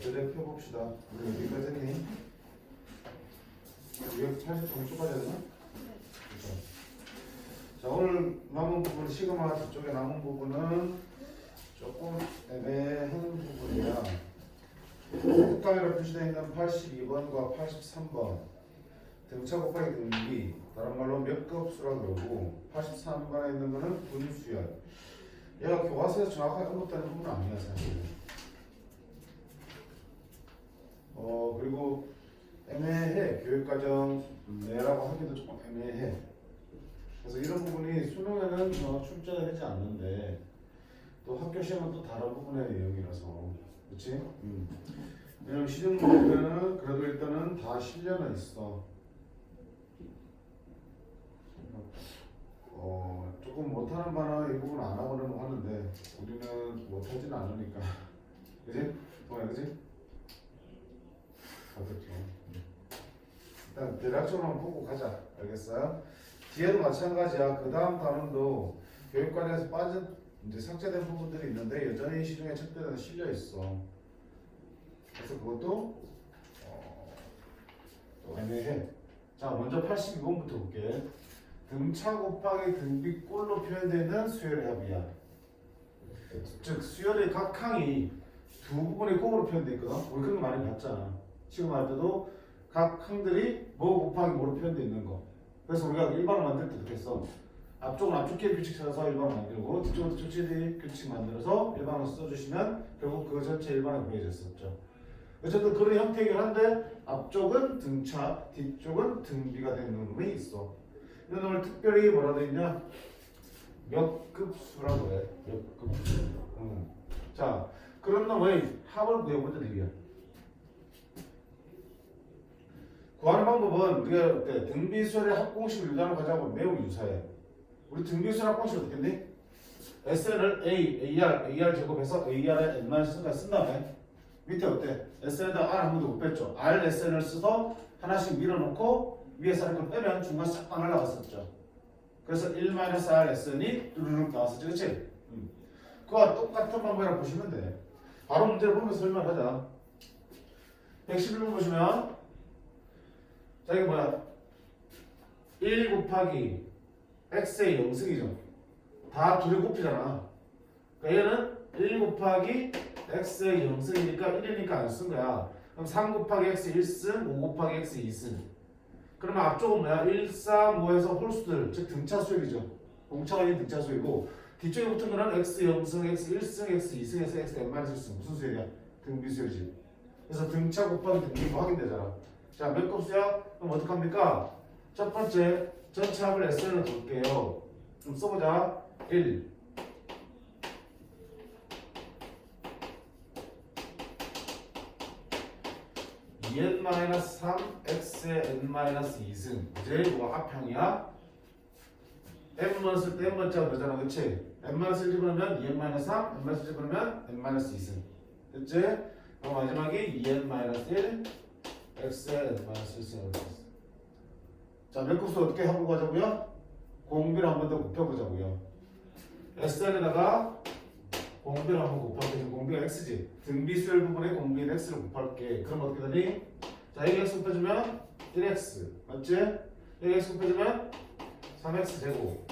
제대로 펴봅시다. 우리 여기까지 했니? 여기 80점 쭉 가야 되나? 자, 오늘 남은 부분, 시그마 뒤쪽에 남은 부분은 조금 애매한 부분이야. 국가위로 표시되어 있는 82번과 83번 등차 곱하기 등비, 다른 말로 몇 급수라 그러고, 83번에 있는 거는 분수열. 얘가 교과서에서 정확하게 언급되는 부분은 아니야 사실. 그리고 애매해. 교육과정 내라고 하기도 조금 애매해. 그래서 이런 부분이 수능에는 출제가 되지 않는데 또 학교 시험은 또 다른 부분의 내용이라서, 그렇지? 왜냐면 시중 문제는 그래도 일단은 다 실려는 있어. 조금 못하는 바는 이 부분 안 하고는 하는데 우리는 못하지는 않으니까, 그지? 뭐야, 그지? 그렇죠. 일단 대략적으로만 보고 가자. 알겠어요? 뒤에도 마찬가지야. 그 다음 단원도 교육관에서 빠진 이제 삭제된 부분들이 있는데 여전히 시중에 책들에는 실려 있어. 그래서 그것도 또 애매해. 자, 먼저 82번부터 볼게. 등차 곱하기 등비꼴로 표현되는 수열의 합이야. 즉 수열의 각 항이 두 부분의 곱으로 표현되어 있거든. 우리 그런 거 많이 봤잖아. 지금 할 때도 각 항들이 뭐 곱하기 뭐로 표현되어 있는 거. 그래서 우리가 일반을 만들 때 이렇게 했어. 앞쪽은 앞쪽끼리 규칙 찾아서 일반을 만들고 뒤쪽은 뒤쪽끼리 규칙 만들어서 일반을 써주시면 결국 그 전체 일반을 구해졌었죠. 어쨌든 그런 형태이긴 한데 앞쪽은 등차, 뒤쪽은 등비가 되는 놈이 있어. 이런 놈을 특별히 뭐라 돼 있냐? 몇 급수라고 해. 몇 급수. 자, 그런 놈의 합을 구해보자 드디어. 구하는 방법은 우리가 등비수열의 합공식을 유도하는 과정하고 매우 유사해. 우리 등비수열 합공식 어떻게 했니? SN을 AR 제곱해서 AR에 N-가 쓴 다음에 밑에 어때? SN에다가 R 한 번도 못 뺐죠. R, SN을 써서 하나씩 밀어놓고 위에서 하는 걸 빼면 중간 싹 날라갔었죠. 그래서 1-R SN이 뚜루룩 나왔었죠. 그치? 그와 똑같은 방법이라고 보시면 돼. 바로 문제를 보면서 설명하자. 111번 보시면 자, 이게 뭐야? 1 곱하기 x의 영승이죠. 다 둘이 곱이잖아. 그러니까 얘는 1 곱하기 x의 영승이니까 1이니까 안 쓴 거야. 그럼 3 곱하기 x 1승, 5 곱하기 x 2승. 그러면 앞쪽은 뭐야? 1, 3, 5에서 홀수들, 즉 등차수열이죠. 공차가 있는 등차수열이고 뒤쪽에 붙은 거는 x 영승, x 1승, x 2승에서 x n-1승. 무슨 수열이야? 등비수열이지. 그래서 등차 곱하기 등비가 확인되잖아. 자, 몇 급수야? 그럼 어떡합니까? 첫 번째, 전체 합을 SN을 볼게요. 좀 써보자. 1. n-3, x의 n-2승. 이제 이거 합평이야. n만 쓸 때 n번째가 되잖아. 그치? n만 쓸 집어넣으면 2n-3, n만 쓸 집어넣으면 n-2승. 됐지? 그럼 마지막에 2n-1, x의 n-1승을 했어. 자, 몇 급수 어떻게 하고 가자고요? 공비를 한 번 더 곱해보자고요. SN에다가 공비를 한 번 곱할게. 지금 공비가 x지. 등비수열 부분에 공비인 x를 곱할게. 그럼 어떻게 되니? 자, 여기 x 곱해주면 1x. 맞지? 여기 x 곱해주면 3x 제곱,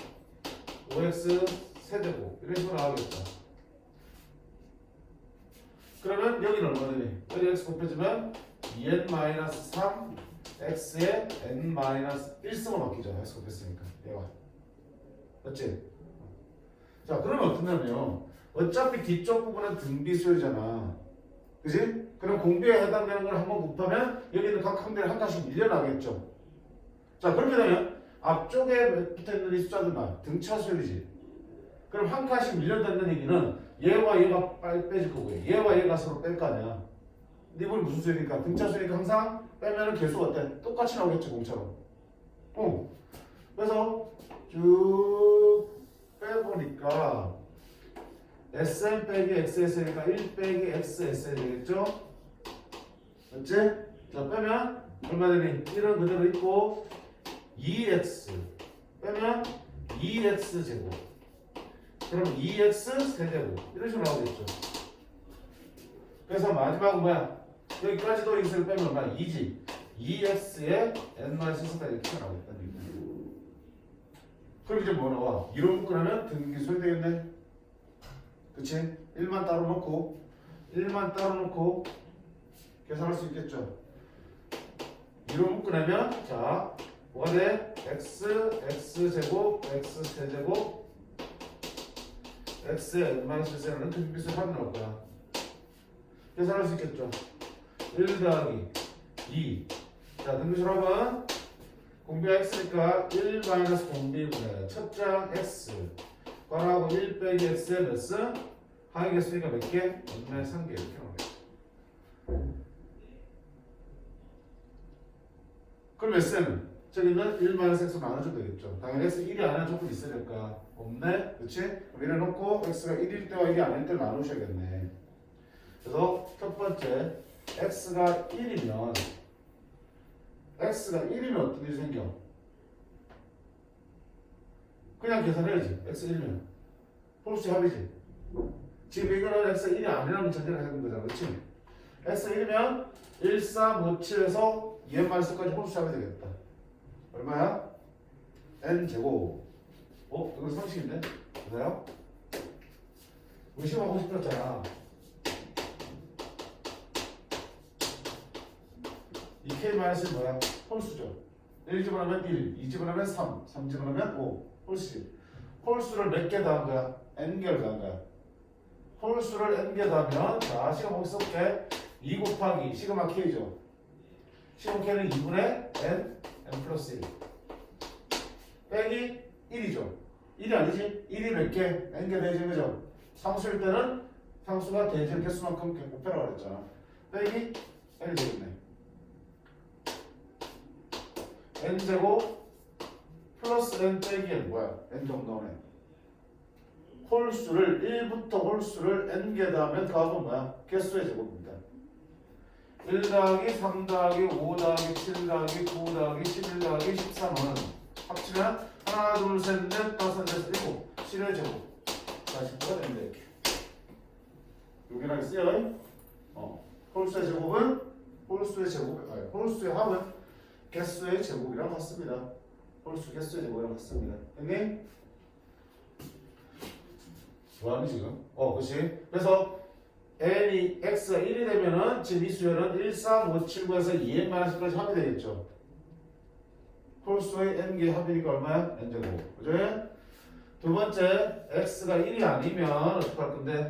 5x 세제곱. 이런 식으로 나오겠다. 그러면 여기는 얼마 되니? 여기 x 곱해주면 2n-3 x의 n-1승을 바뀌죠. x 곱했으니까. 얘가. 맞지? 자, 그러면 어떠냐면요. 어차피 뒤쪽 부분은 등비수열이잖아. 그지? 그럼 공비에 해당되는 걸 한번 곱하면 여기 있는 각 항들이 한 칸씩 밀려나겠죠. 자, 그렇게 되면 앞쪽에 붙어있는 이 숫자들만 등차수열이지. 그럼 한 칸씩 밀려다니는 얘기는 얘와 얘가 빨리 빼질 거고요. 얘와 얘가 서로 뺄 거 아니야. 근데 이번에 무슨 수열이니까? 등차수열이니까 항상 빼면은 개수가 어때? 똑같이 나오겠죠, 공처럼. 그래서 쭉 빼보니까 SN 빼기 XS니까 1 빼기 XSN 되겠죠? 맞지? 자, 빼면 얼마 되니? 1은 그대로 있고 2x 빼면 2x 제곱. 그럼 2x 세제곱 이런 식으로 나오겠죠. 그래서 마지막은 뭐야? 여기까지도 x를 빼면 얼마야? 2지. 2x에 n-1까지 이렇게 나오겠다는 얘기야. 그럼 이제 뭐 나와? 이로 묶으면 등기소리 되겠네. 그치? 1만 따로 놓고 1만 따로 놓고 계산할 수 있겠죠. 2로 묶으면 자 뭐가 돼? x제곱 x세제곱 x의 n-1는 등기소리 합이 나올 거야. 계산할 수 있겠죠. 1 더하기 2. 자 등기소리 합은 공비가 x니까 1 마이너스 공비분의 첫장 x 괄하고 1 빼기 x의 몇 수? 항의 개수니까 몇 개? n-3개 이렇게 나오겠죠. 그럼 x는 저기는 1 마이너스 x 나눠주면 되겠죠. 당연히 x 1이 아니라 조건 있어야 될까? 없네? 그치? 그럼 이래 놓고 x가 1일 때와 1이 아닐 때를 나누셔야겠네. 그래서 첫 번째 x가 1이면 어떤 일이 생겨? 그냥 계산해야지. x 1이면 홀수 합이지. 지금 이거는 x가 1이 아니라는 전제를 해야 되는 거잖아. 그렇지? x가 1이면 1, 3, 5, 7에서 2n-까지 홀수 합이 되겠다. 얼마야? n제곱. 이거 상식인데? 맞아요? 의심하고 싶었잖아. 이 k-는 뭐야? 홀수죠. 1 집어넣으면 1, 2 집어넣으면 3, 3 집어넣으면 5. 홀수지. 홀수를 몇 개 더한 거야? n개를 더한 거야. 홀수를 n개 더하면 자 시그마 거기 써볼게. 2 곱하기 시그마 k죠. 시그마 k는 2분의 n 플러스 1 빼기 1이죠. 1이 아니지? 1이 몇 개? n개 대진 거죠. 상수일 때는 상수가 대진 개수만큼 곱해라고 그랬잖아. 빼기 n이 되겠네. n제곱 플러스 n 빼기 n 뭐야? n 정도네. 홀수를 1부터 홀수를 n개 더하면 더하면 뭐야? 개수의 제곱입니다. 1 더하기 3 더하기 5 더하기 7 더하기 9 더하기 11 더하기 13은 합치면 하나 둘 셋 넷 다섯 여섯 일곱 7의 제곱 40%가 됩니다. 이렇게 여기랑 쓰여. 홀수의 제곱은 홀수의 합은 개수의 제곱이랑 같습니다. 홀수 개수의 제곱이랑 같습니다. 됐니? 뭐하니 지금? 그렇지. 그래서 n이 x가 1이 되면은 지금 이 수열은 1, 3, 5, 7, 9에서 2n-까지 합이 되겠죠. 홀수의 n개 합이니까 얼마야? n제곱. 그죠? 두 번째 x가 1이 아니면 어떻게 할 건데?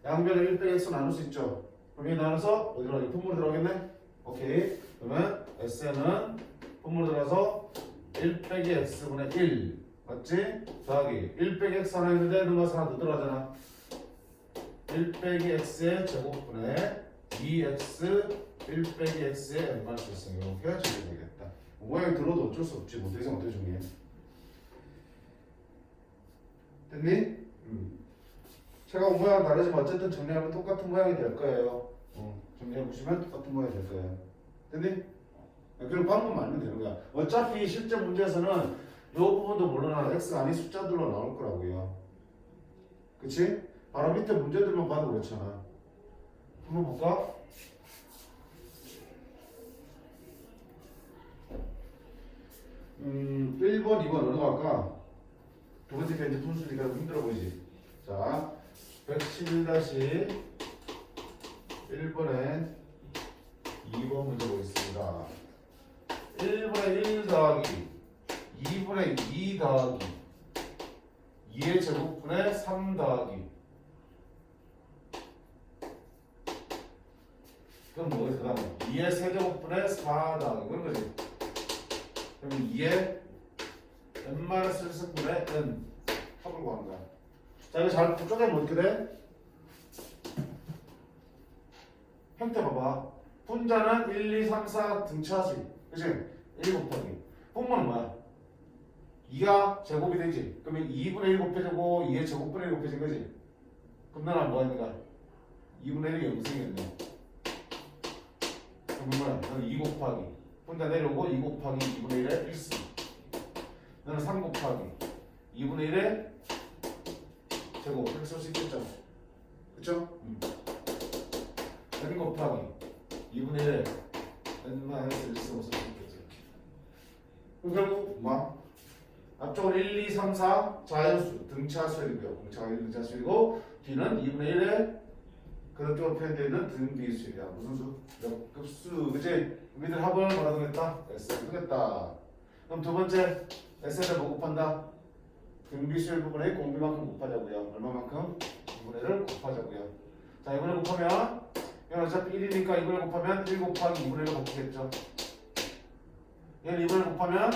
양변을 1 빼기 x 나눌 수 있죠. 그럼 이 나눠서 어디로 가게? 분모로 들어가겠네? 오케이. 그러면 SN은 분모로 들어가서 1 빼기 x분의 1 맞지? 더하기 1 빼기 x 하나 있는데 넘어가서 하나 더 들어가잖아. 1 빼기 x의 제곱분의 2x 1 빼기 x의 n-x 이렇게 정리해야 되겠다. 모양이 들어도 어쩔 수 없지. 뭐 더 이상 어떻게 정리해? 됐니? 제가 모양은 다르지만 어쨌든 정리하면 똑같은 모양이 될 거예요. 정리해보시면 똑같은 모양이 될 거예요. 됐니? 그리고 방법만 알면 되는 거야. 어차피 실제 문제에서는 이 부분도 물론 x가 아닌 숫자들로 나올 거라고요. 그치? 바로 밑에 문제들만 봐도 그렇잖아. 한번 볼까? 음, 1번, 2번 어느 거 할까? 두 번째 편지 분수니까 좀 힘들어 보이지? 자, 111-1번에 2번 문제 보겠습니다. 1분의 1 더하기 2분의 2 더하기 2의 제곱분의 3 더하기 그럼 뭐겠어? 그 다음에 2의 세제곱분의 4 더하기 그런 거지. 그럼 2의 n-1승분의 n 합을 구하는 거야. 자 이거 잘 쪼개면 어떻게 돼? 형태 봐봐. 분자는 1, 2, 3, 4 등차지. 그치? 1 곱하기 분모는 뭐야? 2가 제곱이 되지. 그러면 2분의 1 곱해지고 2의 제곱분의 1 곱해진 거지. 그럼 너는 뭐 했는가? 2분의 1이 0승이었네. 그러면 뭐야? 너는 2 곱하기 분자 내려오고 2 곱하기 2분의 1의 1승. 너는 3 곱하기 2분의 1의 제곱 이렇게 쓸 수 있겠죠? 그쵸? n 곱하기 2분의 1에 n 마이너스 1 쓰고 쓸 수 있겠죠. 그럼 결국 뭐? 앞쪽은 1, 2, 3, 4 자연수 등차수열이고요. 공차가 1 등차수열이고 뒤는 2분의 1에 그런 쪽으로 표현되어 있는 등비수열이야. 무슨 수? 몇 급수. 그치? 우리들 합을 뭐라 그랬다? S를 하겠다. 그럼 두 번째 S를 뭐 곱한다? 등비수열 부분에 공비만큼 곱하자고요. 얼마만큼? 2분의 1을 곱하자고요. 자, 2분의 곱하면 이건 어차피 1이니까 2분의 곱하면 1 곱하기 2분의 1을 곱하겠죠. 얘는 2분의 곱하면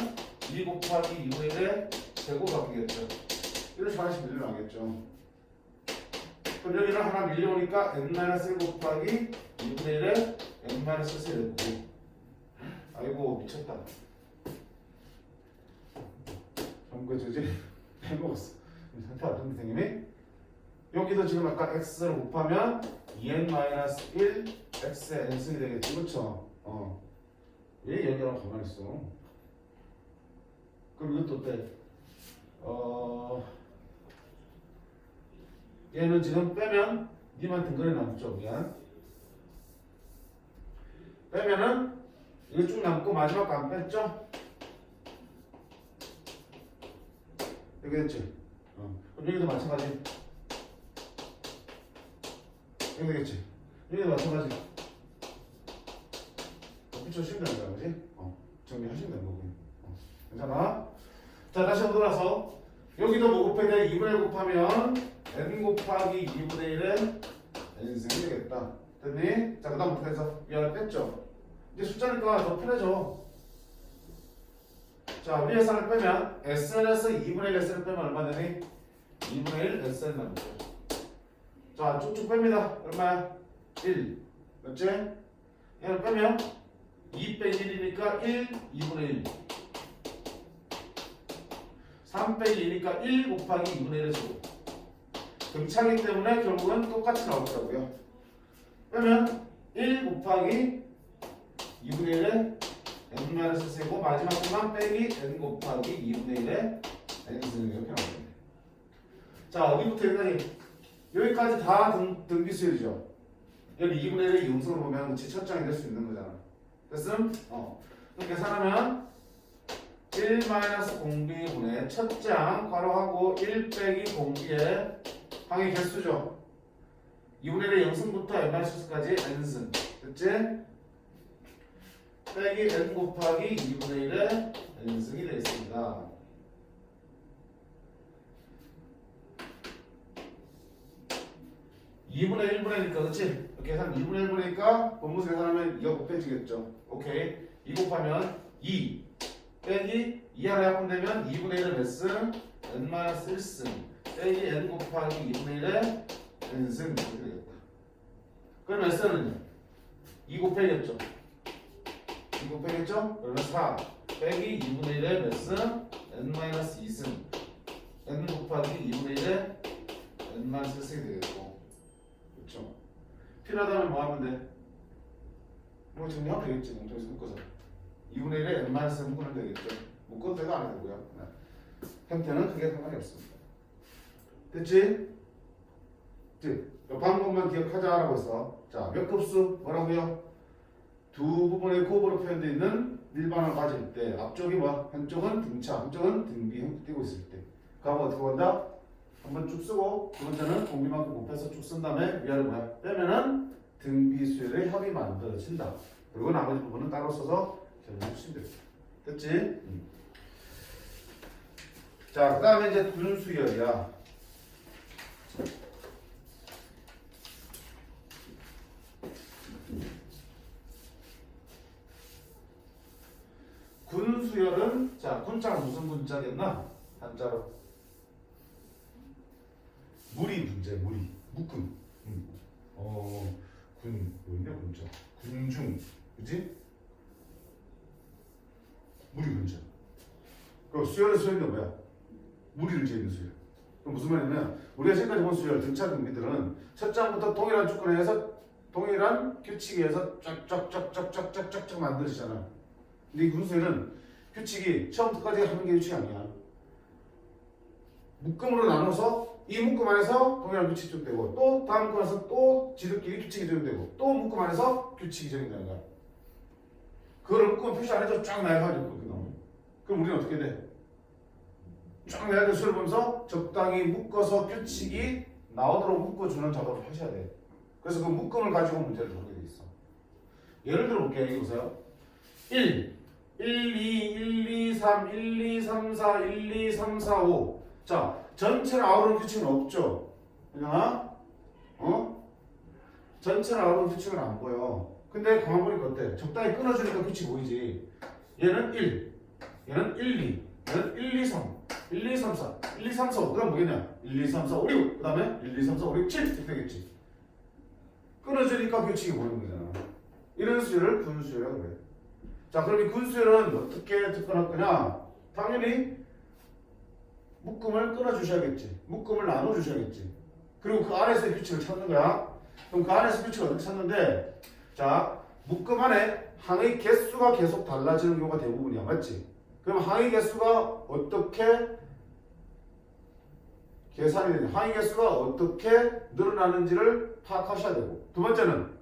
2 곱하기 2분의 1의 제곱 바뀌겠죠. 이런 식으로 하나씩 밀려나겠죠. 그럼 여기는 하나 밀려오니까 n-1 곱하기 2분의 1에 n-1을 보고 아이고 미쳤다. 전부 저지 빼먹었어. 상태 어떤 선생님이? 여기도 지금 아까 x를 곱하면 2n-1 x의 n승이 되겠지. 그렇죠? 왜 여기랑 가만히 있어? 그럼 이것도 어때? 얘는 지금 빼면 니만 등근에 남죠. 미안. 빼면은 이거 쭉 남고 마지막 거 안 뺐죠? 여기 됐지? 그럼 여기도 마찬가지. 여기 되겠지? 여기도 마찬가지. 붙여주시면 되는 거야, 그지? 정리하시면 되는 거고. 괜찮아? 자, 다시 한번 돌아서 여기도 뭐 곱해야 돼? 2분의 1 곱하면 n 곱하기 2분의 1에 n승이 되겠다. 됐니? 자, 그 다음부터 해서 위아래 뺐죠? 이제 숫자니까 더 편해져. 자, 위에 산을 빼면 SN에서 2분의 1 SN 빼면 얼마 되니? 2분의 1 SN 남죠. 자, 쭉쭉 뺍니다. 얼마야? 1. 맞지? 얘를 빼면 2 빼기 1이니까 1, 2분의 1. 3 빼기 2니까 1 곱하기 2분의 1의 제곱. 등차기 때문에 결국은 똑같이 나올 거고요. 빼면 1 곱하기 2분의 1의 n-세고 마지막 것만 빼기 n 곱하기 2분의 1의 n승 이렇게 나옵니다. 자, 어디부터 여기까지 다 등비수열이죠. 여기 2분의 1의 이음수로 보면 첫 장이 될 수 있는 거잖아. 됐음? 그럼 계산하면 1 공비분의 첫 장 괄호하고 1 빼기 공비의 항의 개수죠. 2분의 1의 0승부터 n-까지 n승. 됐지? 빼기 n 곱하기 2분의 1의 n승이 되겠습니다. (2분의 1분의 1이니까) 그렇지? 계산 2분의 1분이니까 본문에서 계산하면 2가 곱해지겠죠. 오케이. 2 곱하면 2 빼기 2 하나 약분되면 2분의 1의 몇 승? n-1승 빼기 n 곱하기 2분의 1의 n승 이렇게 되겠다. 그럼 S는요? 2 곱해야겠죠? 2 곱해야겠죠? 그러면 4 빼기 2분의 1의 몇 승? n-2승 n 곱하기 2분의 1의 n-1승이 되겠고. 그렇죠? 필요하다면 뭐 하면 돼? 뭐 정리하면 되겠지. 공통에서 묶어서 2분의 1에 n-을 묶으면 되겠죠. 묶어도 되고 안 해도 되고요. 형태는 크게 상관이 없습니다. 됐지? 이 방법만 기억하자라고 해서 자, 몇 급수? 뭐라고요? 두 부분의 곱으로 표현되어 있는 일반을 가질 때 앞쪽이 뭐? 한쪽은 등차, 한쪽은 등비 형태 띄고 있을 때 그거 어떻게 한다? 한번 쭉 쓰고 두 번째는 공비만큼 곱해서 쭉 쓴 다음에 위아래 뭐야? 빼면은 등비수열의 합이 만들어진다. 그리고 나머지 부분은 따로 써서 결정해 주시면 됩니다. 됐지? 자, 그 다음에 이제 군수열이야. 군수열은 자, 군자가 무슨 군자겠나? 한자로 무리 문제, 무리, 묶음. 군, 뭐있냐 군자? 군중, 그지? 무리 군자. 그럼 수열의 수열인데 뭐야? 무리를 재는 수열. 그럼 무슨 말이냐면 우리가 지금까지 본 수열, 등차 등비들은 첫 장부터 동일한 조건에 해서 동일한 규칙에 의해서 쫙쫙쫙쫙쫙쫙쫙 만들어지잖아. 근데 이 군수열은 규칙이 처음부터까지 하는 게 규칙이 아니야. 묶음으로 나눠서 이 묶음 안에서 동일한 규칙이 적용되고 또 다음 묶음 안에서 또 지들끼리 규칙이 적용되고 또 묶음 안에서 규칙이 적용되는 거야. 그거를 묶음 표시 안 해서 쫙 나열하죠. 그럼 우리는 어떻게 돼? 쫙 나열된 수를 보면서 적당히 묶어서 규칙이 나오도록 묶어주는 작업을 하셔야 돼. 그래서 그 묶음을 가지고 문제를 하게 돼 있어. 예를 들어 볼게요. 여기 보세요. 1, 2, 1, 2, 3, 1, 2, 3, 4, 1, 2, 3, 4, 5. 자, 전체를 아우르는 규칙은 없죠. 그냥 전체를 아우르는 규칙은 안 보여. 근데 가만 보니까 어때? 적당히 끊어주니까 규칙 보이지. 얘는 1, 얘는 1, 2, 얘는 1, 2, 3, 1, 2, 3, 4, 1, 2, 3, 4, 5. 그 다음 뭐겠냐? 1, 2, 3, 4, 5, 6. 그 다음에 1, 2, 3, 4, 5, 6, 7. 이렇게 되겠지. 끊어주니까 규칙이 보이는 거잖아. 이런 수열을 분수열이라고 그래. 자, 그럼 이 분수열은 어떻게 접근할 거냐? 당연히 묶음을 끊어주셔야겠지. 묶음을 나눠주셔야겠지. 그리고 그 안에서의 규칙을 찾는 거야. 그럼 그 안에서 규칙을 어떻게 찾는데? 자, 묶음 안에 항의 개수가 계속 달라지는 경우가 대부분이야. 맞지? 그럼 항의 개수가 어떻게 계산이 되냐? 항의 개수가 어떻게 늘어나는지를 파악하셔야 되고, 두 번째는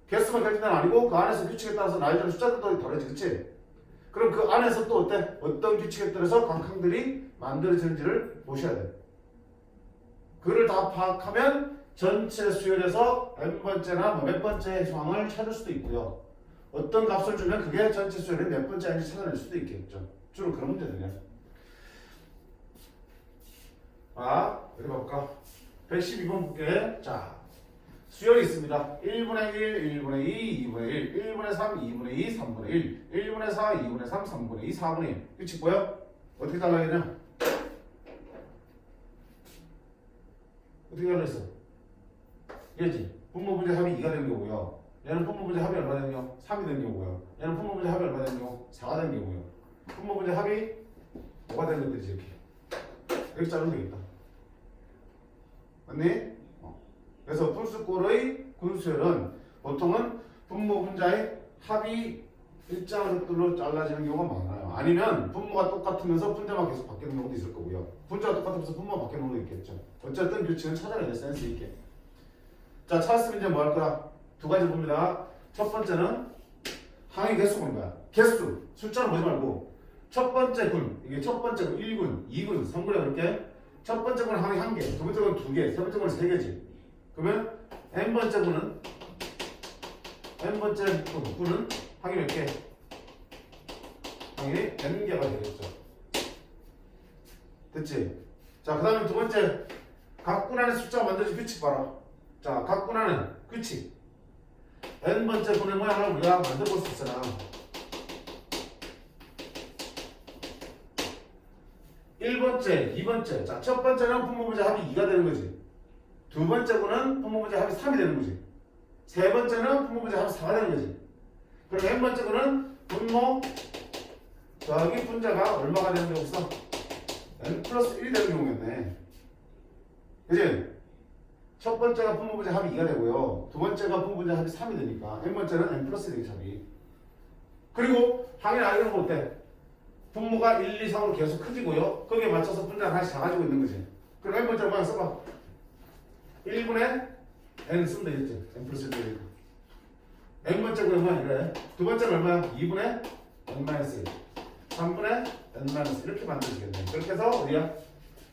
개수가 결정된 아니고 그 안에서 규칙에 따라서 나열되는 숫자들도 다르지, 그치? 그럼 그 안에서 또 어때? 어떤 규칙에 따라서 각 항들이 만들어지는지를 보셔야 돼. 그를 다 파악하면 전체 수열에서 n번째나 몇 번째 상황을 찾을 수도 있고요. 어떤 값을 주면 그게 전체 수열의 몇 번째인지 찾아낼 수도 있겠죠. 주로 그런 문제들이야. 여기 봐볼까? 112번 볼게. 자, 수열이 있습니다. 1분의 1, 1분의 2, 2분의 1, 1분의 3, 2분의 2, 3분의 1, 1분의 4, 2분의 3, 3분의 2, 4분의 1. 규칙 보여? 어떻게 달라야겠냐? 어떻게 달라있어? 얘지? 분모분제 합이 2가 되는 경우고요. 얘는 분모분제 합이 얼마 되는 경우? 3이 되는 경우고요. 얘는 분모분제 합이 얼마 되는 경우? 4가 되는 경우고요. 분모분제 합이 5가 되는 것들이지, 이렇게. 이렇게 자르면 되겠다. 맞니? 그래서 분수꼴의 군수열은 보통은 분모분자의 합이 일정한 것들로 잘라지는 경우가 많아요. 아니면 분모가 똑같으면서 분자만 계속 바뀌는 경우도 있을 거고요. 분자가 똑같으면서 분모가 바뀌는 경우도 있겠죠. 어쨌든 규칙은 찾아내야 돼, 센스 있게. 자, 찾았으면 이제 뭐 할 거야? 두 가지 봅니다. 첫 번째는 항의 개수 보는 거야. 개수, 숫자는 보지 말고 첫 번째 군, 이게 첫 번째 군 1군, 2군, 3군에 그렇게 첫 번째 군은 항의 1개, 두 번째 군은 2개, 세 번째 군은 3개지. 그러면 n번째 군은 n번째 군은 항이 몇 개? 항이 n개가 되겠죠. 됐지? 자, 그 다음에 두 번째 각 군 안에 숫자가 만들어진 규칙 봐라. 자, 각 군 안에 규칙 n번째 군의 모양을 우리가 만들어 볼 수 있잖아. 1번째, 2번째. 자, 첫 번째는 분모분자 합이 2가 되는 거지. 두 번째 군은 분모분자 합이 3이 되는 거지. 세 번째는 분모분자 합이 4가 되는 거지. 그럼 n번째 군은 분모 더하기 분자가 얼마가 되는 경우였어? n 플러스 1이 되는 경우였네. 그치? 첫 번째가 분모분자 합이 2가 되고요. 두 번째가 분모분자 합이 3이 되니까 n번째는 n 플러스 1이 되겠지, 합이. 그리고 항의 나이는 뭐 어때? 분모가 1, 2, 3으로 계속 커지고요. 거기에 맞춰서 분자가 하나씩 작아지고 있는 거지. 그럼 n번째 얼마나 써봐. 1분의 n 쓰면 되겠지. n 플러스 1 되니까. n번째 그러면 이래. 두 번째는 얼마야? 2분의 n-1. 3분의 n-1. 이렇게 만들어지겠네. 그렇게 해서 우리가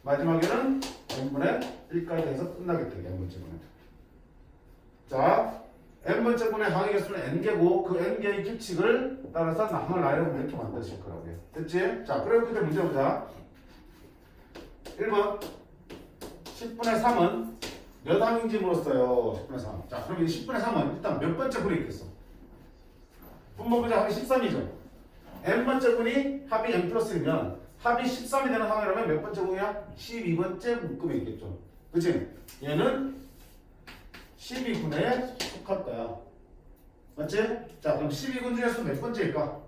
마지막에는 n분의 1까지 해서 끝나겠다. n번째 분은. 자, n번째 분의 항의 개수는 n개고 그 n개의 규칙을 따라서 항을 나열하면 이렇게 만드실 거라고요. 됐지? 자, 그럼 그때 문제 보자. 1번 10분의 3은 몇 항인지 물었어요. 10분의 3. 자, 그럼 이 10분의 3은 일단 몇 번째 분이 있겠어? 분모분자 합이 13이죠. n번째 분이 합이 n 플러스 1이면 합이 13이 되는 항이라면 몇 번째 분이야? 12번째 묶음에 있겠죠. 그치? 얘는 12군에 속할 거야. 맞지? 자, 그럼 12군 중에서 몇 번째일까?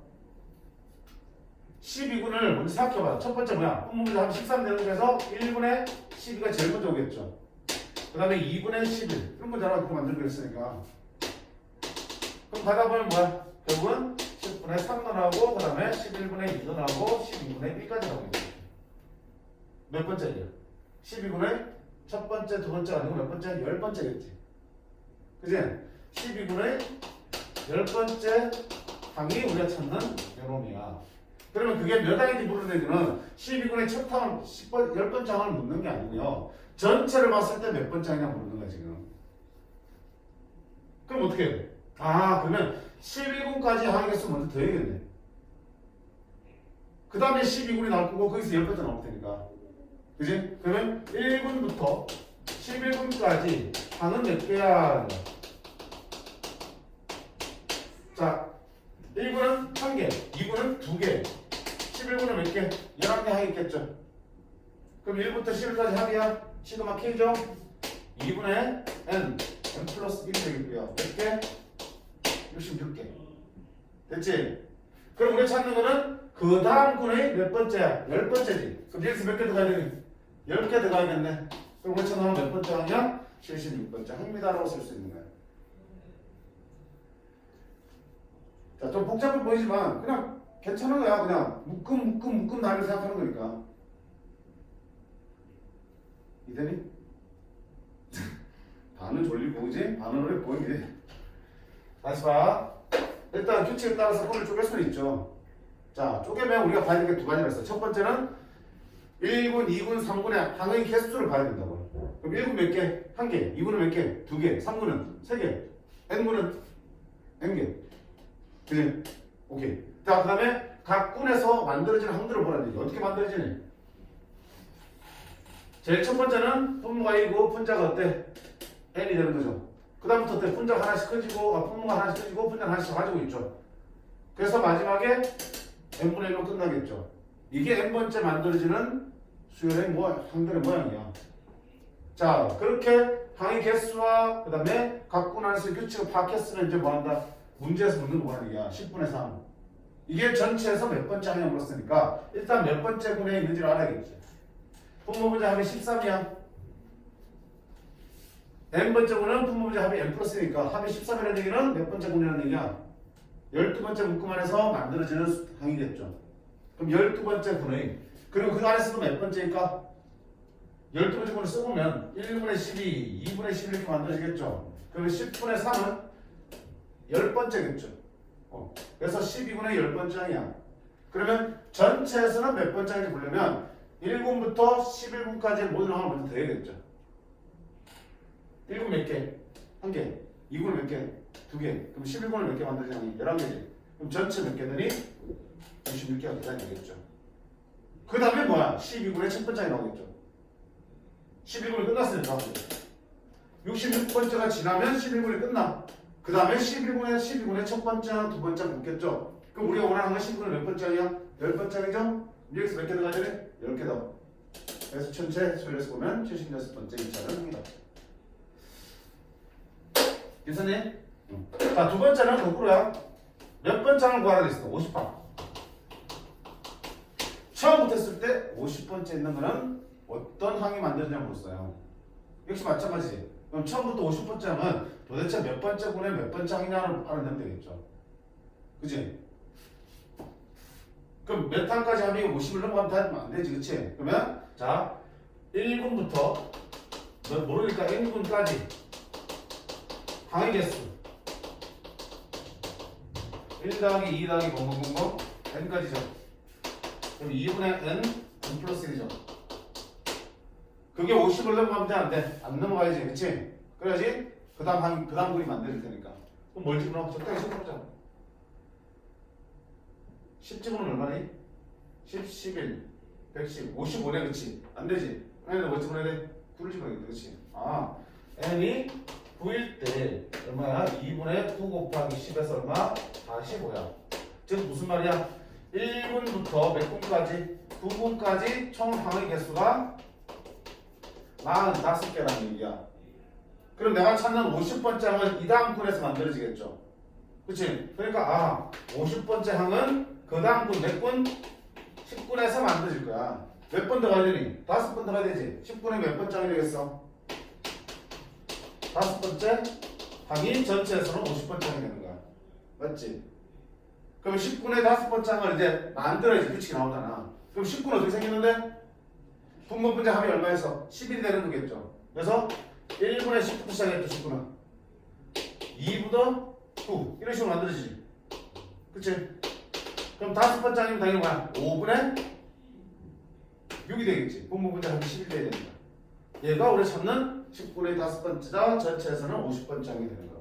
12군을 먼저 생각해봐. 첫 번째 뭐야? 분모분자 합이 13 되는 중에서 1분의 12가 제일 먼저 오겠죠. 그 다음에 2분의 11. 이런 문제라고 그렇게 만들기로 했으니까. 그럼 가다 보면 뭐야? 결국은 10분의 3도 나오고, 그 다음에 11분의 2도 나오고, 12분의 1까지 나오겠죠. 몇 번째예요? 12분의 첫 번째, 두 번째가 아니고 몇 번째? 10번째겠지. 그지? 12분의 10번째 항이 우리가 찾는 요놈이야. 그러면 그게 몇 항인지 모르는 얘기는 12분의 첫 항을 10번째 항을 묻는 게 아니고요. 전체를 봤을 때 몇 번째 항이냐 모르는 거야 지금. 그럼 어떻게 해야 돼? 아 그러면 11군까지 항의 개수 먼저 더해야겠네. 그 다음에 12군이 나올 거고 거기서 10번째 나올 테니까. 그지? 그러면 1군부터 11군까지 항은 몇 개야? 자, 1군은 1개, 2군은 2개, 11군은 몇 개? 11개 항이 있겠죠. 그럼 1부터 11까지 항이야? 시그마 K죠? 2분의 N 플러스 1이 되겠고요. 몇 개? 66개. 됐지? 그럼 우리가 찾는 거는 그 다음 군의 몇 번째야? 10번째지. 그럼 여기서 몇 개 들어가야 되니? 10개 들어가야겠네. 그럼 우리가 찾는 몇 번째 항이야? 76번째 항입니다라고 쓸 수 있는 거야. 자, 좀 복잡해 보이지만 그냥 괜찮은 거야. 그냥 묶음 단위를 생각하는 거니까. 이대니? 반은 졸리고 그지? 반은 오래 보이지? 다시 봐. 일단 규칙에 따라서 꼴을 쪼갤 수는 있죠. 자, 쪼개면 우리가 봐야 되는 게 두 가지가 있어. 첫 번째는 1군, 2군, 3군의 항의 개수를 봐야 된다고. 그럼 1군 몇 개? 1개. 2군은 몇 개? 2개. 3군은 3개. N군은 N개. 그지? 오케이. 자, 그 다음에 각 군에서 만들어지는 항들을 보라는 얘기. 어떻게 만들어지니? 제일 첫 번째는 분모가 1이고 분자가 어때? N이 되는 거죠. 그 다음부터 어때? 분자가 하나씩 커지고 분모가 하나씩 커지고 분자가 하나씩 가지고 있죠. 그래서 마지막에 N분의 1로 끝나겠죠. 이게 N번째 만들어지는 수열의 항들의 모양이야. 자, 그렇게 항의 개수와 그 다음에 각 군 안에서 규칙을 파악했으면 이제 뭐한다? 문제에서 묻는 거 뭐라는 얘기야? 10분의 3. 이게 전체에서 몇 번째 항이라고 물었으니까 일단 몇 번째 군에 있는지를 알아야겠지. 분모 분자 합이 13이야. N번째 군은 분모 분자 합이 N 플러스니까 합이 13이라는 얘기는 몇 번째 군이라는 얘기야? 12번째 묶음 안에서 만들어지는 항이겠죠. 그럼 12번째 군의 그리고 그 안에서도 몇 번째일까? 12번째 군을 써보면 1분의 12, 2분의 11 이렇게 만들어지겠죠. 그러면 10분의 3은 10번째겠죠. 그래서 12분의 10번째 항이야. 그러면 전체에서는 몇 번째 항인지 보려면 1군부터 11군까지의 모든 항을 먼저 더해야겠죠. 1군 몇 개? 1개. 2군은 몇 개? 2개. 그럼 11군을 몇 개 만들지 않니? 11개지. 그럼 전체 몇 개더니 66개가 계산이 되겠죠. 그 다음에 뭐야? 12군의 첫 번째 항이 나오겠죠. 11군이 끝났으니까 66번째가 지나면 11군이 끝나. 그 다음에 12군의 첫 번째 항, 두 번째 항 붙겠죠. 그럼 우리가 원하는 건 12군의 몇 번째 항이야? 10번째 항이죠? 여기서 몇 개 들어가야 되네? 10개 더. 그래서 전체 수열에서 보면 76번째 2차를 합니다. 괜찮니? 자, 두 번째는 거꾸로야. 몇 번째 항을 구하라 했어? 50항. 처음부터 했을 때 50번째 있는 거는 어떤 항이 만들어지냐고 물었어요. 역시 마찬가지지. 그럼 처음부터 50번째 하면 도대체 몇 번째 군에 몇 번째 항이냐를 알아내면 되겠죠. 그치? 그럼 몇 항까지 합이 50을 넘어가면 다 안 되지, 그치? 그러면 자 1군부터 모르니까 N군까지 항의 개수 1 더하기 2 더하기 0000 N까지죠. 그럼 2분의 N 플러스 1이죠. 그게 50을 넘어가면 안 돼. 안 넘어가야지, 그치? 그래야지 그 다음 군이 만들 테니까. 그럼 뭘 집어넣어? 적당히 집어넣자. 10 집어넣으면 얼마니? 10, 11, 110, 55네, 그치? 안 되지? 아니, 뭐 집어넣어야 돼? 9를 집어넣어야겠다, 그치? 아, N이 9일 때 얼마야? 2분의 9 곱하기 10에서 얼마? 45야. 즉 무슨 말이야? 1군부터 몇 군까지? 9군까지 총 항의 개수가 45개라는 얘기야. 그럼 내가 찾는 50번째 항은 이 다음 군에서 만들어지겠죠. 그치? 그러니까 50번째 항은 그 다음 군 몇 군? 10군에서 만들어질 거야. 몇 번 더 가야 되니? 5번 더 가야 되지. 10군에 몇 번째 항이 되겠어? 5번째 항이 전체에서는 50번째 항이 되는 거야. 맞지? 그럼 10군에 5번째 항을 이제 만들어야지 규칙이 나오잖아. 그럼 10군 어떻게 생겼는데? 분모 분자 합이 얼마에서? 11이 되는 거겠죠. 그래서 1분의 10부터 시작했죠. 10분은 2부터 9 이런 식으로 만들어지지. 그치? 그럼 다섯 번째 아니면 당연히 뭐야? 5분의 6이 되겠지. 분모분자 하기 10이 돼야 됩니다. 얘가 우리 찾는 10분의 다섯 번째다. 전체에서는 50번째 항이 되는 거야.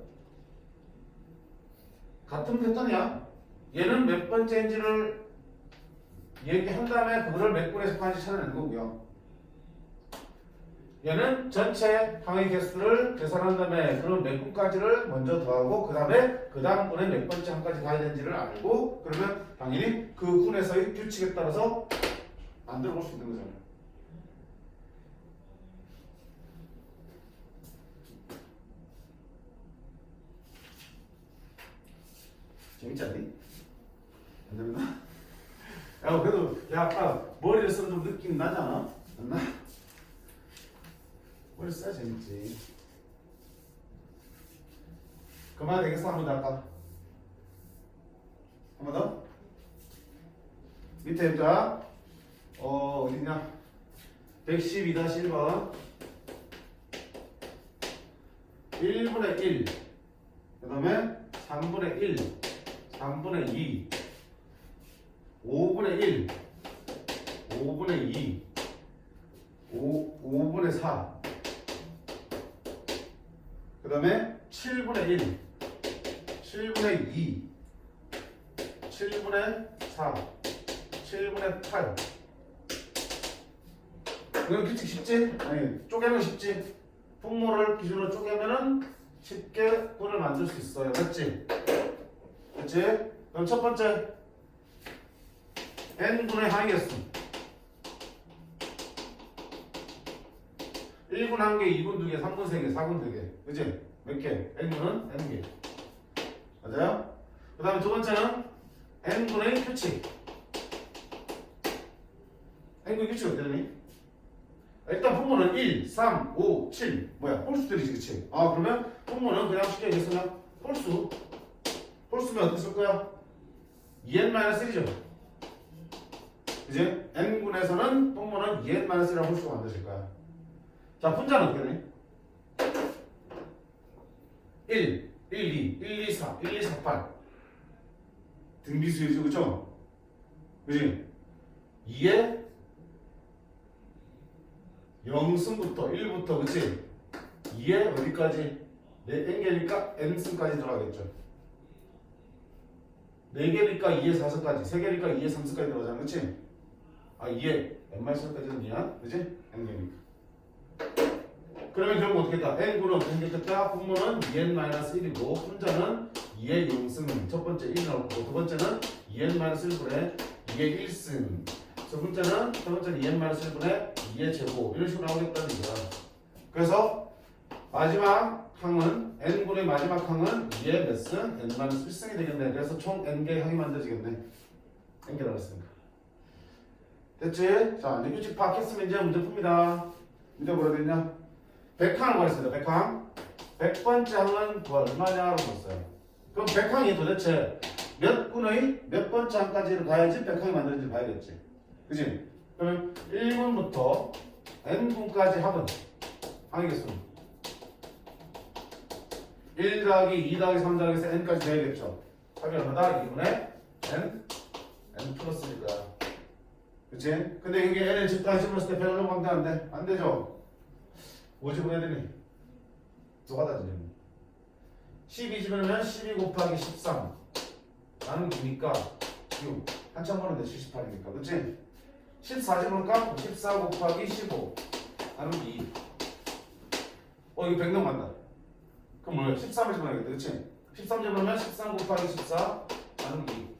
같은 패턴이야. 얘는 몇 번째인지를 얘기한 다음에 그거를 몇 분에 속하는지 찾아내는 거고요. 얘는 전체 항의 개수를 계산한 다음에 그런 몇 분까지를 먼저 더하고 그 다음에 그 다음 분에 몇 번째 항까지 가야 되는지를 알고 그러면 당연히 그 분에서의 규칙에 따라서 만들어 볼 수 있는 거잖아요. 재밌지 않니? 안 됩니다. 야, 그래도 야 아까 머리를 써도 좀 느낌 나지 않아? 안 나? 머리 써야 재밌지. 그만 되겠어? 한 번 더 할까? 한 번 더? 밑에 자 어디냐? 112-1번 1분의 1 그 다음에 3분의 1 3분의 2 5분의 1 5분의 2 5분의 4 그 다음에 7분의 1 7분의 2 7분의 4 7분의 8 이건 규칙 쉽지? 아니 쪼개면 쉽지? 분모를 기준으로 쪼개면은 쉽게 꼴을 만들 수 있어요. 맞지? 그치? 그럼 첫 번째 n분의 항의 개수 1분 1개, 2분 2개, 3분 3개, 4분 2개 그치? 몇 개? n분은 n개 맞아요? 그 다음에 두 번째는 n분의 규칙 n분의 규칙 어떻게 되니? 일단 분모는 1, 3, 5, 7 뭐야? 홀수들이지 그치? 아 그러면 분모는 그냥 쉽게 얘기해서 홀수 홀수면 어떻게 쓸 거야? 2n-1이죠 그치? n분에서는 분모는 2n-1이라고 홀수가 만들어질 거야 자 분자는 어떻게 되니? 1, 1, 2, 1, 2, 4, 1, 2, 4, 8 등비수이죠 그쵸? 그치? 2에 0승부터 1부터 그치? 2에 어디까지? n개니까 n승까지 들어가겠죠 4개니까 2에 4승까지 3개니까 2에 3승까지 들어가잖아 그치? 아 2에 n-1까지는 미안 그치? n개니까 그러면 결국 어떻게 했다? n분은 어떻게 생겼겠다? 분모는 2n-1이고 분자는 2의 0승 첫 번째 1 나오고 두 번째는 2n-1분의 2의 1승 첫 번째는 2n-1분의 2의 제곱 이런 식으로 나오겠다는 거야. 그래서 마지막 항은 n분의 마지막 항은 2의 몇 승? n-1승이 되겠네. 그래서 총 n개의 항이 만들어지겠네. n개 나왔으니까. 됐지? 자, 이제 규칙 파악했으면 이제 문제 풉니다. 문제 뭐라 되냐? 100항을 구했습니다. 100항. 100번째 항은 얼마냐라고 했어요. 그럼 100항이 도대체 몇 분의 몇 번째 항까지를 가야지 100항이 만들어지는지 봐야겠지. 그치? 그러면 1분부터 n분까지 합은 항이겠습니다. 1 더하기 2 더하기 3 더하기 4 n까지 돼야겠죠. 합이 얼마다? 2분의 n 플러스니까. 그치? 근데 이게 n을 집단 집어넣을 때 100을 넘으면 안 돼? 안 되죠? 뭐 집어넣어야 되니? 노가다 지금 12 집어넣으면 12 곱하기 13 나는 9니까 6 한참 버는데 78이니까 그치? 14 집어넣을까? 14 곱하기 15 나는 2 이거 100 넘어간다 그럼 뭐야? 13을 집어넣어야겠다 그치? 13 집어넣으면 13 곱하기 14 나는 2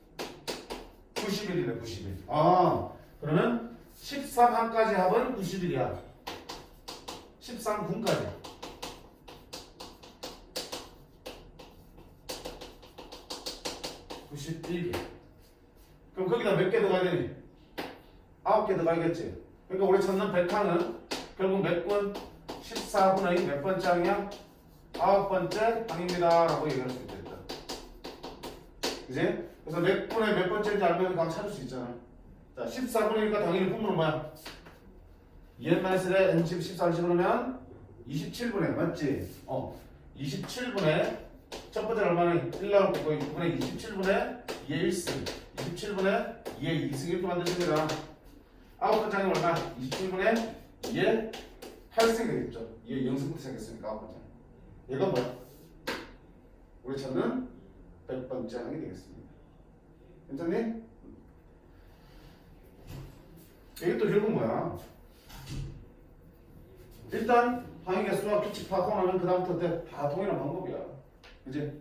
91이네 91 아 그러면 13항까지 합은 91이야 13분까지 91개 그럼 거기다 몇 개 더 가야 되니? 9개 더 가야겠지 그러니까 우리 찾는 100항은 결국 몇 분? 14분의 몇 번째 항이야? 9번째 항입니다 라고 얘기할 수 있겠다 그지? 그래서 몇 분의 몇 번째인지 알면 각 찾을 수 있잖아 자 14분이니까 당연히 분모는 뭐야? 2n-1에 n집 14를 집어넣으면 27분의 맞지? 27분의 첫 번째 얼마나 1 나올 거고 6분의 27분의 2의 1승 27분의 2의 2승 이렇게 만드십니다. 아홉 번째 항이 얼마? 27분의 2의 8승이 되겠죠. 2의 0승부터 생겼으니까 아홉 번째. 얘가 뭐야? 우리 찾는 100번째 항이 되겠습니다. 괜찮니? 이게 또 결국 뭐야? 일단 항의 개수와 규칙 파악하고 나면 그 다음부터 다 동일한 방법이야. 그치?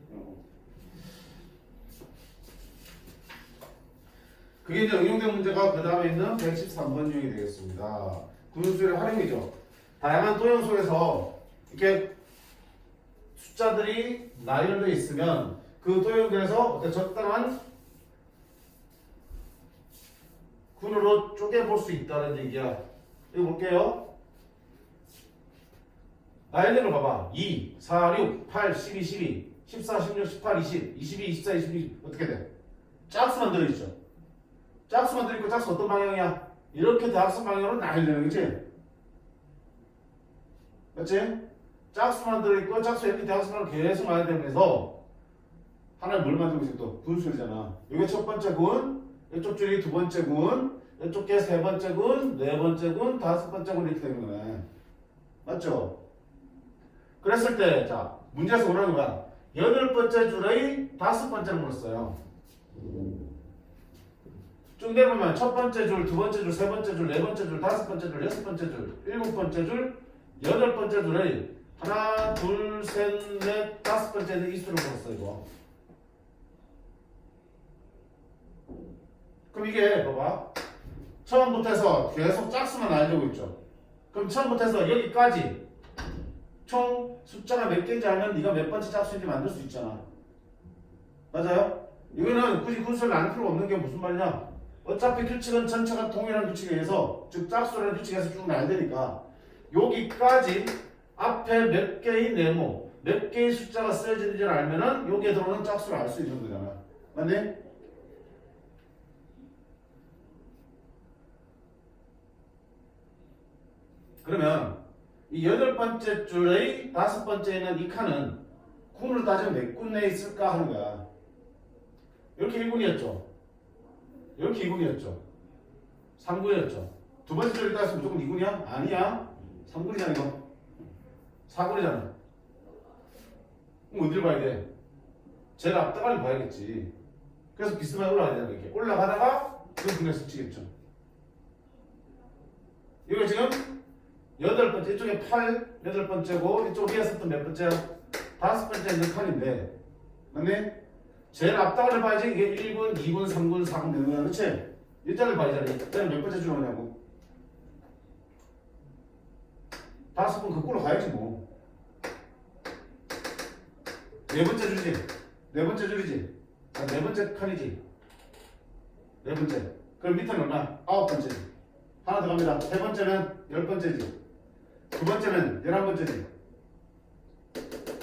그게 이제 응용된 문제가 그 다음에 있는 113번 유형이 되겠습니다. 구문수의 활용이죠. 다양한 도형 속에서 이렇게 숫자들이 나열되어 있으면 그 도형들에서 적당한 군으로 쪼개볼 수 있다는 얘기야. 이거 볼게요. 나열된 걸 봐봐. 2, 4, 6, 8, 12, 12, 14, 16, 18, 20, 22, 24, 22 어떻게 돼? 짝수만 들어있죠. 짝수만 들어있고 짝수 어떤 방향이야? 이렇게 대각선 방향으로 나열되는 거지? 맞지? 짝수만 들어있고 짝수 이렇게 대각선 방향으로 계속 나열되면서 하나를 뭘 만들고 있어? 또 분수이잖아. 이게 첫 번째 군, 이쪽 줄이 두 번째 군, 이쪽 게 세 번째 군, 네 번째 군, 다섯 번째 군 이렇게 되는 거네. 맞죠? 그랬을 때, 자, 문제에서 원하는 거야. 여덟 번째 줄의 다섯 번째를 물었어요. 쭉 내보면 첫 번째 줄, 두 번째 줄, 세 번째 줄, 네 번째 줄, 다섯 번째 줄, 여섯 번째 줄, 일곱 번째 줄, 여덟 번째 줄의 하나, 둘, 셋, 넷, 다섯 번째는 이 수를 물었어, 이거. 그럼 이게 봐봐. 처음부터 해서 계속 짝수만 알려고 있죠. 그럼 처음부터 해서 여기까지 총 숫자가 몇 개인지 알면 네가 몇 번째 짝수인지 만들 수 있잖아. 맞아요? 이거는 굳이 군수를 나눌 필요가 없는 게 무슨 말이냐? 어차피 규칙은 전체가 동일한 규칙에 의해서 즉 짝수라는 규칙에서 쭉 나야 되니까 여기까지 앞에 몇 개의 네모 몇 개의 숫자가 쓰여지는지를 알면은 여기에 들어오는 짝수를 알 수 있는 거잖아. 맞니? 그러면 이 여덟 번째 줄의 다섯 번째에 있는 이 칸은 군으로 따지면 몇 군 내에 있을까 하는 거야. 이렇게 1군이었죠. 이렇게 2군이었죠. 3군이었죠. 두 번째 줄에 따라서 무조건 2군이야? 아니야. 3군이잖아 이거. 4군이잖아. 그럼 어디를 봐야 돼? 제일 앞다가를 봐야겠지. 그래서 비스듬하게 올라가야 되잖아. 이렇게 올라가다가 그 군에 스치겠죠. 이거 지금 여덟 번째, 이쪽에 8, 여덟 번째고, 이쪽 위에서부터 몇 번째야? 다섯 번째 있는 칸인데, 맞니? 제일 앞단을 봐야지, 이게 1군, 2군, 3군, 4군 되는 거야, 그치? 일단을 봐야지, 일단은 몇 번째 줄 오냐고. 다섯 번 거꾸로 가야지, 뭐. 네 번째 줄이지? 네 번째 줄이지? 아, 네 번째 칸이지? 네 번째. 그럼 밑에는 얼마? 아홉 번째지. 하나 더 갑니다. 세 번째는 열 번째지. 두 번째는 11번째지.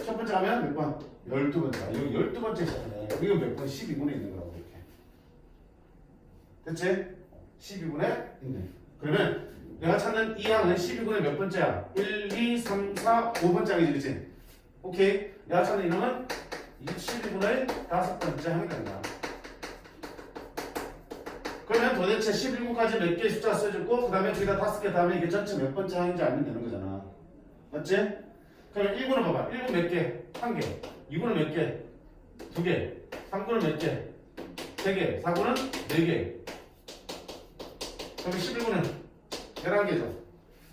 첫 번째 하면 몇 번? 12번째. 여기 12번째 시작하네. 이거 몇 번? 12분에 있는 거라고, 이렇게. 됐지? 12분에 있네. 그러면 내가 찾는 이 항은 12분에 몇 번째야? 1, 2, 3, 4, 5번째 항이지, 그치? 오케이. 내가 찾는 이놈은 12분의 다섯 번째 항이 된다. 그러면 도대체 11군까지 몇 개의 숫자가 써졌고 그 다음에 저기다 5개 다음에 이게 전체 몇 번째 항인지 알면 되는 거잖아. 맞지? 그러면 1군을 봐봐. 1군 몇 개? 1개. 2군은 몇 개? 2개. 3군은 몇 개? 3개. 4군은 4개. 그럼 11군은 11개죠.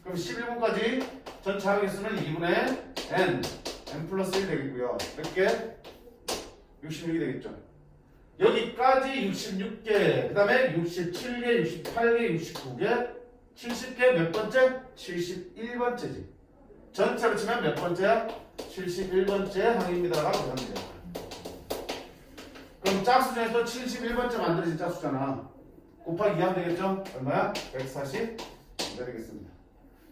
그럼 11군까지 전체 항의 수는 2분의 n 플러스 1 되겠고요. 몇 개? 66이 되겠죠. 여기까지 66개, 그 다음에 67개, 68개, 69개, 70개 몇 번째? 71번째지. 전체로 치면 몇 번째야? 71번째 항입니다. 라고 하면 돼요. 그럼 짝수 중에서 71번째 만들어진 짝수잖아. 곱하기 2 하면 되겠죠? 얼마야? 140 되겠습니다.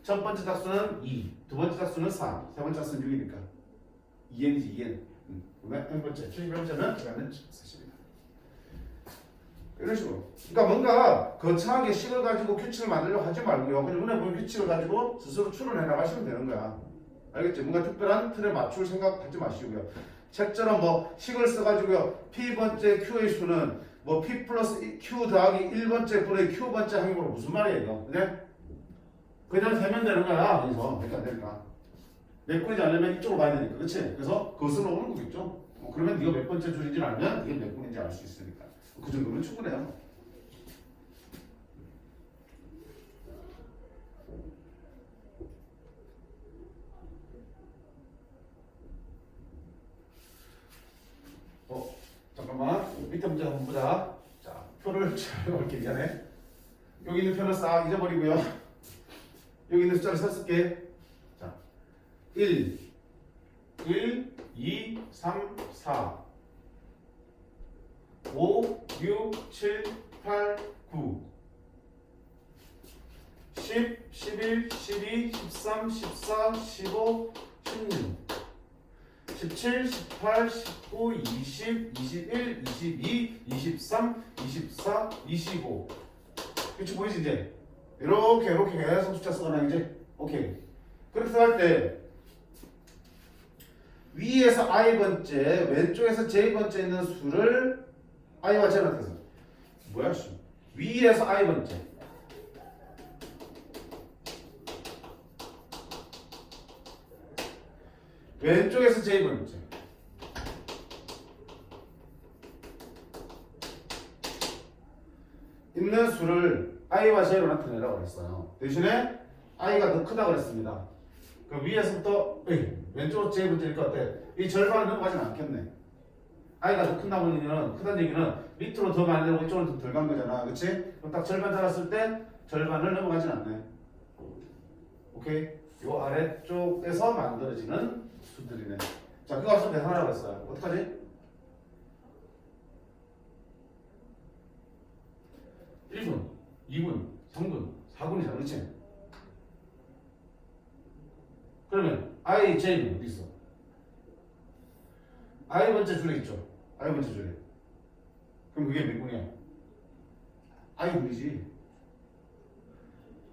첫 번째 짝수는 2, 두 번째 짝수는 4, 세 번째 짝수는 6이니까 2n이지 2n. 그러면 n 번째, 71번째는 그러면 40이다. 이런 식으로. 그러니까 뭔가 거창하게 식을 가지고 규칙을 만들려고 하지 말고요. 그냥 눈에 보이는 규칙을 가지고 스스로 추론해 나가시면 되는 거야. 알겠죠? 뭔가 특별한 틀에 맞출 생각하지 마시고요. 책처럼 뭐 식을 써가지고요. P번째 Q의 수는 뭐 P 플러스 Q 더하기 1번째 분의 Q번째 항목으로 무슨 말이에요? 그냥 그냥 세면 되는 거야. 그래서 그러니까 안 되니까. 몇 분인지 알려면 이쪽으로 봐야 되니까. 그렇지? 그래서 그것으로 오는 거겠죠? 그러면 네가 몇 번째 줄인지 알면 이게 몇 분인지 알 수 있으니까. 그 정도면 충분해요. 잠깐만. 밑에 문제 한번 보자. 자, 표를 잘 볼게. 미안해. 여기 있는 표는 싹 잊어버리고요. 여기 있는 숫자를 썼을게. 자, 1, 2, 3, 4, 5, 6, 7, 8, 9, 10, 11, 12, 13, 14, 15, 16, 17, 18, 19, 20, 21, 22, 23, 24, 25. 그치 보이지 이제? 이렇게 계속 숫자 써놔 이제. 오케이. 그렇게 할 때 위에서 i번째, 왼쪽에서 j번째 있는 수를 i와 j로 해서 뭐야 수? 위에서 i번째. 왼쪽에서 j번째. 있는 수를 i와 j로 나타내라고 그랬어요. 대신에 i가 더 크다고 그랬습니다. 그럼 위에서부터 왼쪽 j번째일 것 같아. 이 절반을 넘어가진 않겠네. i가 더 큰다는 얘기는 크다는 얘기는 밑으로 더 많이 내고 이쪽으로 더 덜 간 거잖아. 그렇지? 그럼 딱 절반 잡았을 때 절반을 넘어가진 않네. 오케이? 요 아래쪽에서 만들어지는 수들이네. 자, 그거 앞서 계산하라고 했어요. 어떡하지? 1분, 2분, 3분, 4분이잖아. 그렇지? 그러면 I, J는 어디 있어? I 번째 줄에 있죠? I 번째 줄에. 그럼 그게 몇 분이야? I 분이지.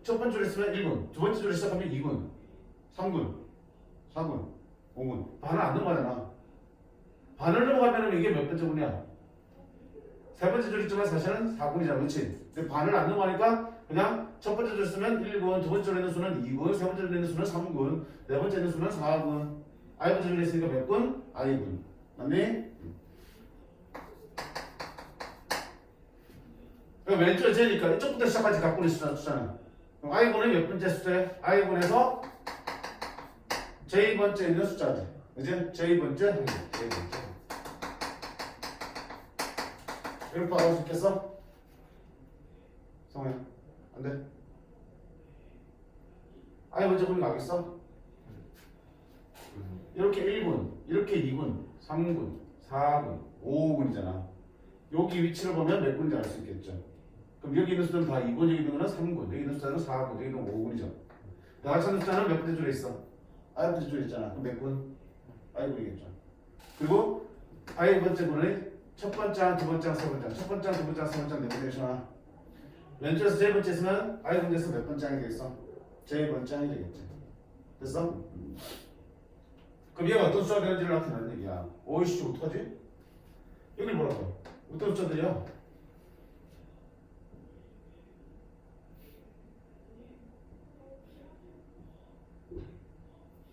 첫 번째 줄에 있으면 1분, 두 번째 줄에 시작하면 2분, 3분, 4분, 5분. 반을 안 넘어가잖아. 반을 넘어가면 이게 몇 번째 분이야? 세 번째 줄 있지만 사실은 4분이잖아. 그렇지? 근데 반을 안 넘어가니까 그냥 첫 번째 줄 쓰면 1분, 두 번째 줄에 있는 수는 2분, 세 번째 줄에 있는 수는 3분, 네 번째 있는 수는 4분. I 번째 줄에 있으니까 몇 분? I분. 맞니? 왼쪽에 J니까 이쪽부터 시작하지 각분의 숫자잖아. 그럼 I분은 몇 번째 숫자야? I분에서 J번째 있는 숫자지. 그치? J번째. 이렇게 받아볼 수 있겠어? 성우야, 안 돼? I번째 분이 나겠어? 이렇게 1분, 이렇게 2분, 3분, 4분, 5분이잖아. 여기 위치를 보면 몇 분인지 알 수 있겠죠. 그럼 여기 있는 숫자는 다 2분, 여기 있는 거는 3분, 여기 있는 숫자는 4분, 여기 있는 5분이죠. 나같이 하는 숫자는 몇 번째 줄에 있어? I번째 줄에 있잖아. 그럼 몇 분? I분이겠죠. 그리고 I번째 분의 첫 번째 장, 두 번째 장, 세 번째 장, 첫 번째 장, 두 번째 장, 세 번째 장, 네 번째 장이잖아. 왼쪽에서 J번째 있으면 I번째에서 몇 번째 장이 되겠어? J번째 장이 되겠지. 됐어? 그럼 얘가 어떤 숫자가 되는지를 나타내는 얘기야. 오이씨, 어떡하지? 여길 보라고. 어떤 숫자들이야?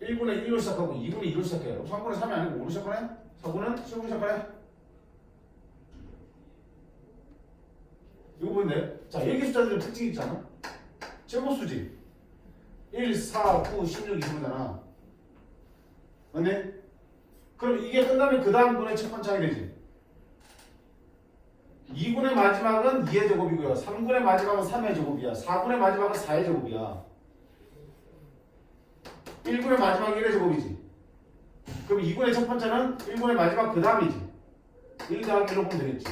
1분에 1로 시작하고 2분에 2로 시작해요. 3분에 3이 아니고 5로 시작하네? 4분은 15로 시작하네? 이거 보는데? 자, 여기 숫자들은 특징이 있잖아? 제곱수지. 1, 4, 9, 16, 20이잖아. 맞네? 그럼 이게 끝나면 그 다음 분의 첫 번째 항이 되지. 2분의 마지막은 2의 제곱이고요. 3분의 마지막은 3의 제곱이야. 4분의 마지막은 4의 제곱이야. 1분의 마지막 1의 제곱이지. 그럼 2분의 첫 번째는 1분의 마지막 그 다음이지. 1 더하기 1로 보면 되겠지.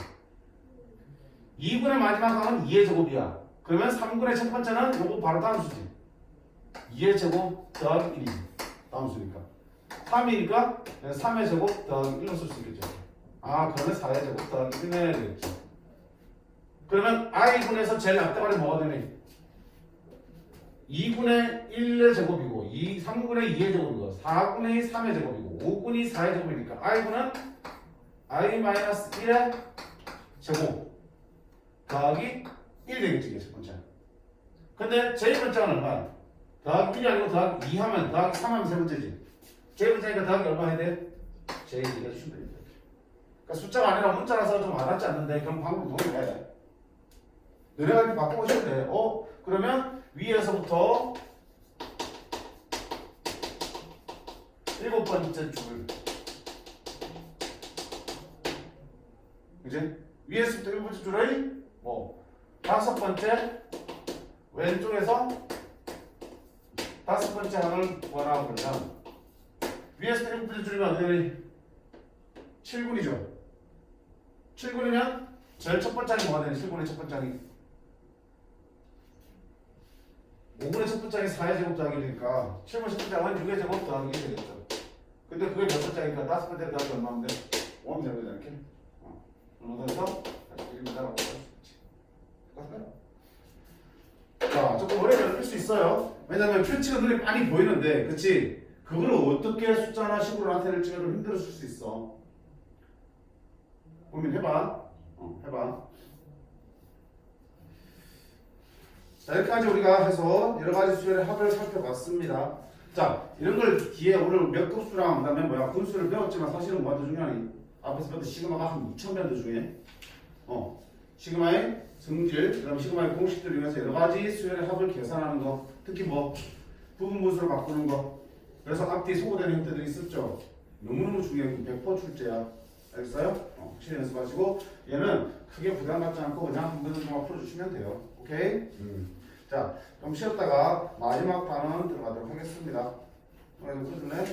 2분의 마지막 항은 2의 제곱이야. 그러면 3분의 첫 번째는 요거 바로 다음 수지. 2의 제곱 더하기 1이지. 다음 수니까. 3이니까 3의 제곱 더하기 1로 쓸 수 있겠죠. 아, 그러면 4의 제곱 더하기 1 해야 되겠죠. 그러면 i분에서 제일 앞대가리 뭐가 되니? 2분의 1의 제곱이고 2, 3분의 2의 제곱이고 4분의 3의 제곱이고 5분의 4의 제곱이니까 i분은 i-1의 제곱 더하기 1 되겠지 이게 첫 번째. 근데 제2번째는 얼마야? 더하기 1이 아니고 더하기 2 하면 더하기 3 하면 세 번째지. 제2번째니까 더하기 얼마 해야 돼? 제2가 주시면 됩니다. 그러니까 숫자가 아니라 문자라서 좀 와닿지 않는데 그럼 방금 동의해. 너네가 이렇게 바꿔보시면 돼. 그러면 위에서부터 7번째 줄. 그지? 위에서부터 7번째 줄의 5번째 왼쪽에서 5번째 항을 구하라고 그러면 위에서 7번째 줄이면 어떻게 되니? 7군이죠. 7군이면 제일 첫 번째 항이 뭐가 되니? 7군의 첫 번째 항이 5분의 첫 번째 항이 4의 제곱 더하기 1이니까 7분의 첫 번째 항은 6의 제곱 더하기 1이 되겠죠. 근데 그게 몇 번째니까 5번째 더하기 얼마면 돼? 5하면 되는 거잖아 이렇게. 그래서 1이라고 할 수 있지. 자, 조금 어려움을 풀 수 있어요. 왜냐면 표치가 눈에 많이 보이는데, 그치? 그거를 어떻게 숫자나 식으로 나타낼지가 좀 힘들었을 수 있어. 고민해봐. 해봐. 자, 이렇게까지 우리가 해서 여러 가지 수열의 합을 살펴봤습니다. 자, 이런 걸 뒤에 오늘 몇 급수랑 그다음에 분수를 배웠지만 사실은 뭐가 더 중요하니? 앞에서 배웠던 시그마가 한 2000변도 중에 시그마의 성질, 그다음에 시그마의 공식들을 이용해서 여러 가지 수열의 합을 계산하는 거, 특히 부분 분수로 바꾸는 거. 그래서 앞뒤 소거되는 형태들이 있었죠. 너무너무 중요한 100% 출제야. 알겠어요? 확실히 연습하시고 얘는 크게 부담 갖지 않고 그냥 한 번만 풀어주시면 돼요. 오케이? 자, 좀 쉬었다가 마지막 단원 들어가도록 하겠습니다. 풀어줄래?